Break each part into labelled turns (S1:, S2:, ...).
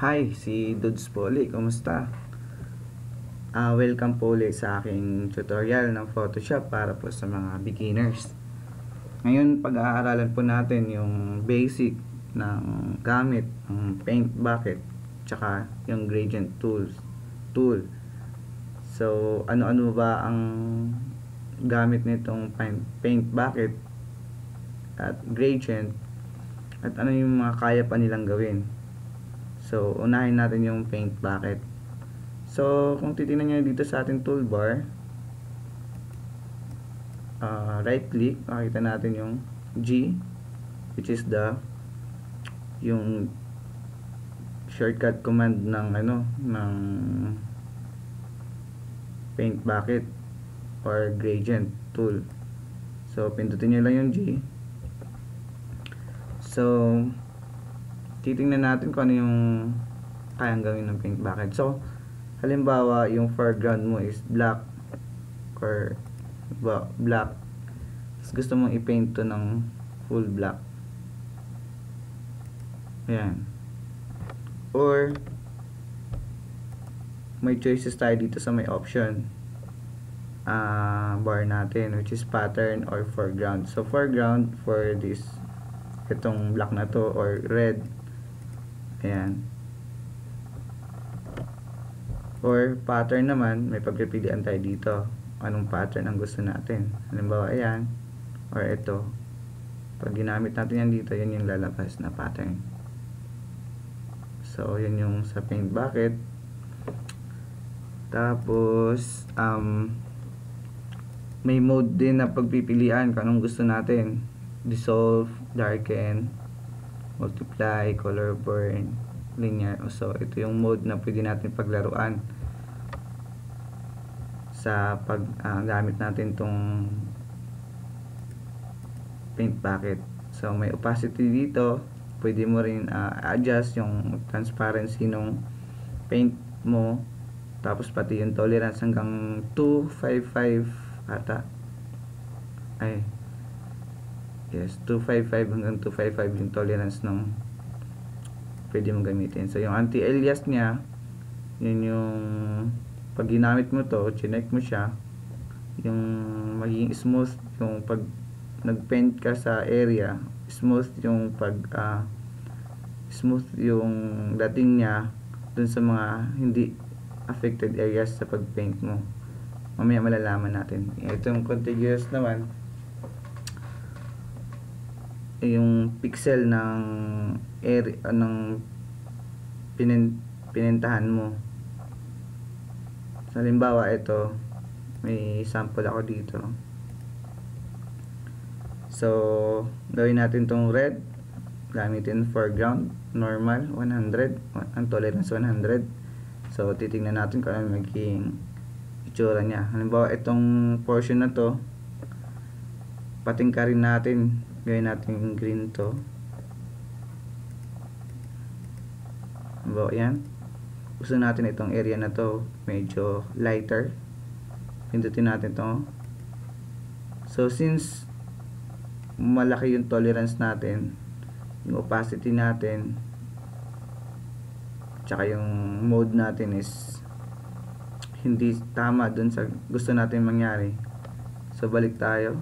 S1: Hi, si Dudes po ulit. Kumusta? Welcome po ulit sa aking tutorial ng Photoshop para po sa mga beginners. Ngayon, pag-aaralan po natin yung basic ng gamit ng paint bucket tsaka yung gradient tool. So, ano-ano ba ang gamit nitong paint bucket at gradient at ano yung mga kaya pa nilang gawin. So, unahin natin yung paint bucket. So, kung titingnan nyo dito sa ating toolbar, right click, makikita natin yung G, which is yung shortcut command ng paint bucket or gradient tool. So, pindutin nyo lang yung G. So, titingnan natin kung ano yung kayang gawin ng paint bucket. So, halimbawa, yung foreground mo is black or black. Tapos gusto mong i-paint to ng full black. Ayan. Or, may choices tayo dito sa may option bar natin, which is pattern or foreground. So, foreground for itong black na to or red. Ayan. Or pattern naman, may pagpipilian tayo dito. Anong pattern ang gusto natin. Halimbawa, ayan. Or ito. Pag ginamit natin yan dito, yan yung lalabas na pattern. So, yan yung sa paint bucket. Tapos, may mode din na pagpipilian kung anong gusto natin. Dissolve, darken, multiply, color burn, linear. So, ito yung mode na pwede natin paglaruan sa paggamit natin tong paint bucket. So, may opacity dito. Pwede mo rin adjust yung transparency ng paint mo. Tapos, pati yung tolerance hanggang 255 ata. Yes, 255 hanggang 255 yung tolerance ng pwede mong gamitin. So, yung anti-alias niya, yun yung pag ginamit mo to, chinek mo siya, yung magiging smooth yung pag nag-paint ka sa area, smooth yung smooth yung dating niya dun sa mga hindi affected areas sa pag-paint mo. Mamaya malalaman natin. Ito yung contiguous naman, yung pixel ng area ng pinentahan mo. So, halimbawa ito, may sample ako dito. So, gawin natin tong red, gamitin foreground, normal 100, ang tolerance 100. So, titingnan natin kung ano magiging itsura niya. Halimbawa itong portion na to, patingkarin natin, gawin natin green to. Halimbawa yan, gusto natin itong area na to medyo lighter, pindutin natin to. So, since malaki yung tolerance natin, yung opacity natin, tsaka yung mode natin is hindi tama dun sa gusto natin mangyari. So, balik tayo,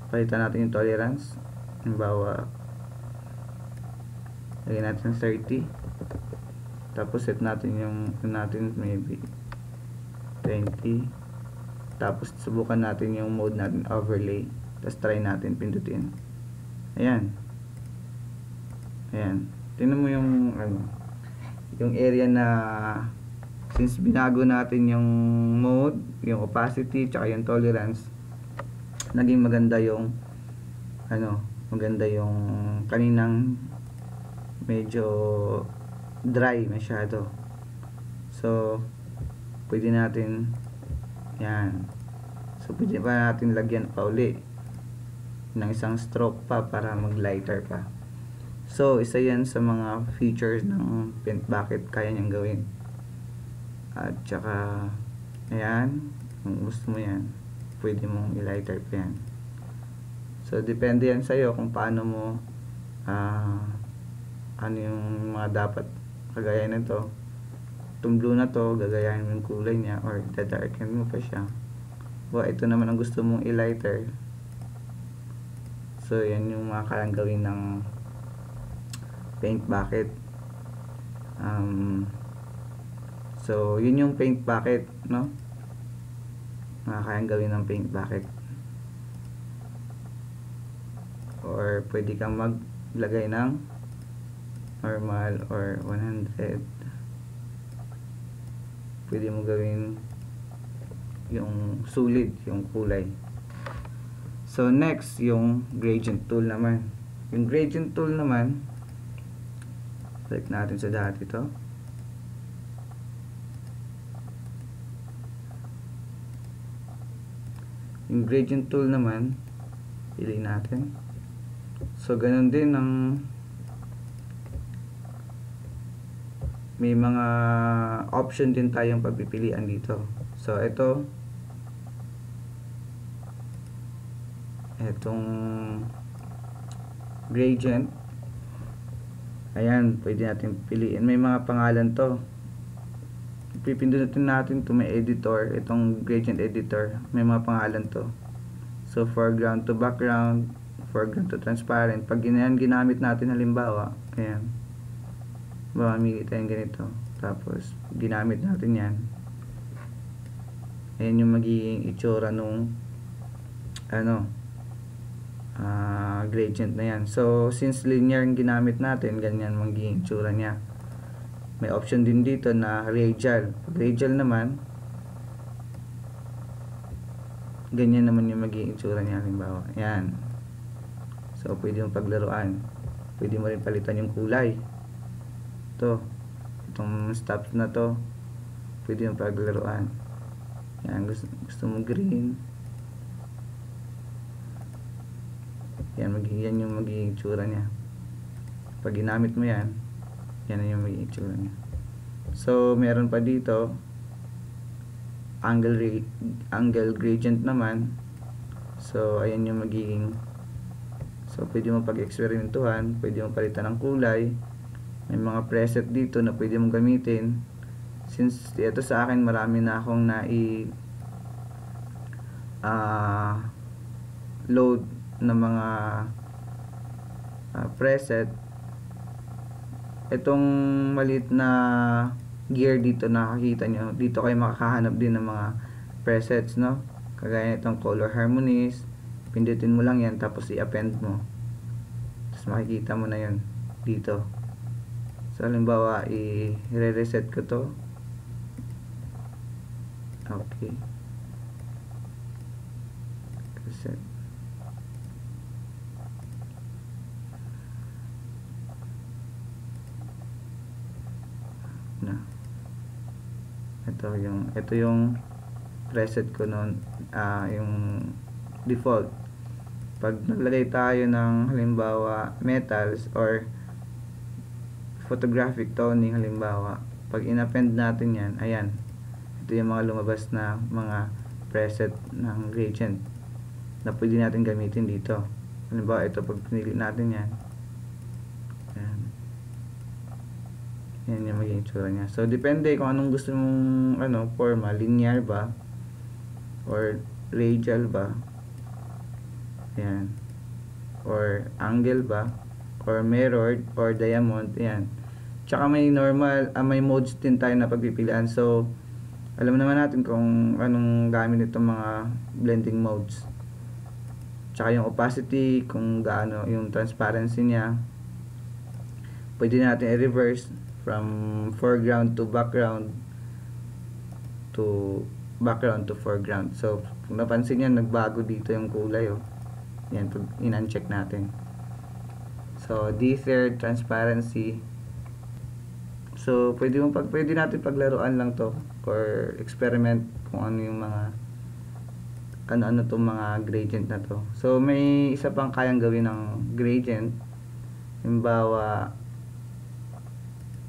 S1: palitan natin yung tolerance. Halimbawa, lagyan natin 30, tapos set natin yung maybe 20, tapos subukan natin yung mode natin, overlay, tapos try natin pindutin. Ayan, tingnan mo yung yung area na since binago natin yung mode, yung opacity, tsaka yung tolerance, naging maganda yung maganda yung kaninang medyo dry masyado. So, pwede natin yan. So, pwede pa natin lagyan pa uli ng isang stroke pa para mag lighter pa. So, isa yan sa mga features ng paint bucket, kaya niyang gawin. At saka, ayan, kung gusto mo yan, pwede mong i-lighter pa yan. So, depende yan sa'yo kung paano mo ano yung mga dapat kagaya nito. Itong blue na to, gagayahin mo yung kulay niya or dadarken mo pa siya. Ito naman ang gusto mong i-lighter. So, yan yung mga kayang gawin ng paint bucket. So, yun yung paint bucket, no? Mga kayang gawin ng paint bucket. Or pwede kang maglagay ng normal or 100. Pwede mo gawin yung sulit, yung kulay. So next, yung gradient tool naman. Yung gradient tool naman, balik natin sa dati to. Yung gradient tool naman, piliin natin. So ganun din ang may mga option din tayong pagpipilian dito. So itong gradient, ayan, pwede natin piliin. May mga pangalan to. Pipindutin natin to, may editor. Itong gradient editor, may mga pangalan to. So foreground to background, foreground to transparent. Pag ginamit natin halimbawa, ayan, mamili tayong ganito, tapos ginamit natin yan, ayan yung magiging itsura nung gradient na yan. So since linear yung ginamit natin, ganyan magiging itsura nya. May option din dito na radial. Pag radial naman, ganyan naman yung magiging itsura nya, halimbawa, yan. So pwede mong paglaruan, pwede mo rin palitan yung kulay. Itong stops na to, pwede mong paglaruan. Yan, gusto mo green, yan yung magiging itsura nya. Pag ginamit mo yan, yan yung magiging itsura nya. So meron pa dito angle gradient naman. So ayan yung magiging, so pwede mo pag-eksperimentuhan, pwede mo palitan ng kulay. May mga preset dito na pwede mong gamitin. Since ito sa akin, marami na akong load na mga preset. Itong maliit na gear dito, nakakita nyo, dito kayo makakahanap din ng mga presets, no? Kagaya itong color harmonies, pindutin mo lang yan, tapos i-append mo, tapos makikita mo na yun dito. So halimbawa, i-reset ko to. Okay, reset. Na ito yung preset ko noon, yung default. Pag naglagay tayo ng halimbawa metals or photographic toning halimbawa, pag in-append natin yan, ayan, ito yung mga lumabas na mga preset ng gradient na pwede natin gamitin dito. Halimbawa ito, pag pinili natin yan, yan yung magiging itsura nya. So depende kung anong gusto mong forma, linear ba or radial ba, yan, or angle ba, or mirrored, or diamond, yan. Tsaka may normal, may modes din tayo na pagpipilian. So alam naman natin kung anong gamit itong mga blending modes. Tsaka yung opacity, kung gaano yung transparency nya. Pwede natin i-reverse from foreground to background to foreground. So kung napansin nyo, nagbago dito yung kulay, yan, pag in-uncheck natin. So defer, transparency. So pwede natin paglaruan lang to or experiment kung ano yung mga ano tong mga gradient na to. So may isa pang kayang gawin ng gradient. Halimbawa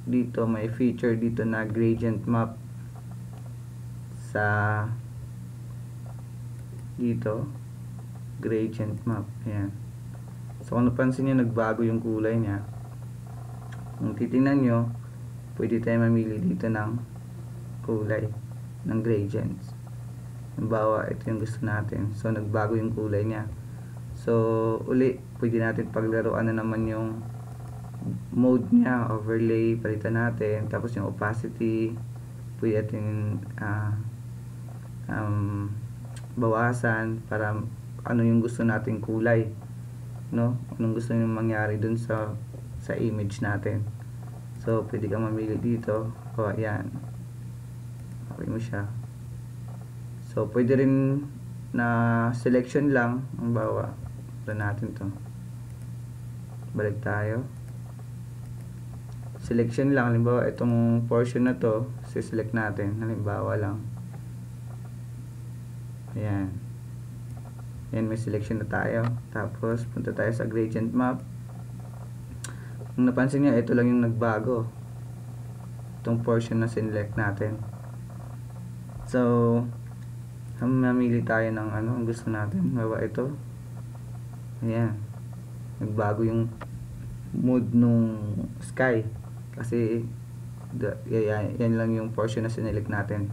S1: dito may feature dito na gradient map sa dito, gradient map, ayan. So kung napansin nyo, nagbago yung kulay nya. Kung titingnan nyo, pwede tayo mamili dito ng kulay ng gradients. Halimbawa, ito yung gusto natin. So, nagbago yung kulay niya. So, uli, pwede natin paglaruan na naman yung mode niya, overlay, palitan natin. Tapos yung opacity, pwede natin bawasan para ano yung gusto nating kulay, no? Anong gusto nyo mangyari dun sa image natin. So, pwede kang mamili dito. O, ayan. Okay mo siya. So, pwede rin na selection lang. Ang bawa. Ito natin to. Balik tayo. Selection lang. Halimbawa, itong portion na to, siselect natin. Halimbawa lang. Ayan. Ayan, may selection na tayo. Tapos, punta tayo sa gradient map. Kung napansin nyo, ito lang yung nagbago. Itong portion na select natin. So, mamili tayo ng ano ang gusto natin. Halimbawa, ito. Ayan. Nagbago yung mood nung sky. Kasi, yan lang yung portion na sinelect natin.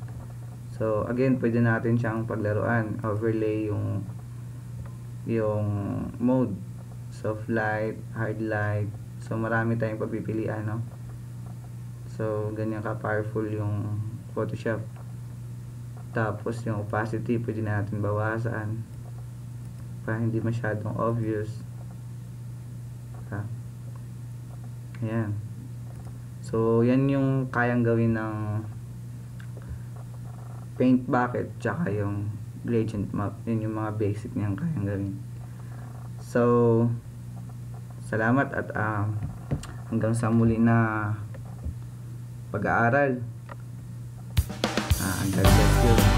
S1: So, again, pwede natin siyang paglaruan. Overlay yung mode. Soft light, hard light. So, marami tayong pagpipilian, no? So, ganyan ka-powerful yung Photoshop. Tapos, yung opacity, pwede natin bawasan para hindi masyadong obvious. Ayan. So, yan yung kayang gawin ng paint bucket tsaka yung gradient map. Yun yung mga basic niyang kayang gawin. So, salamat at hanggang sa muli na pag-aaral. God bless you.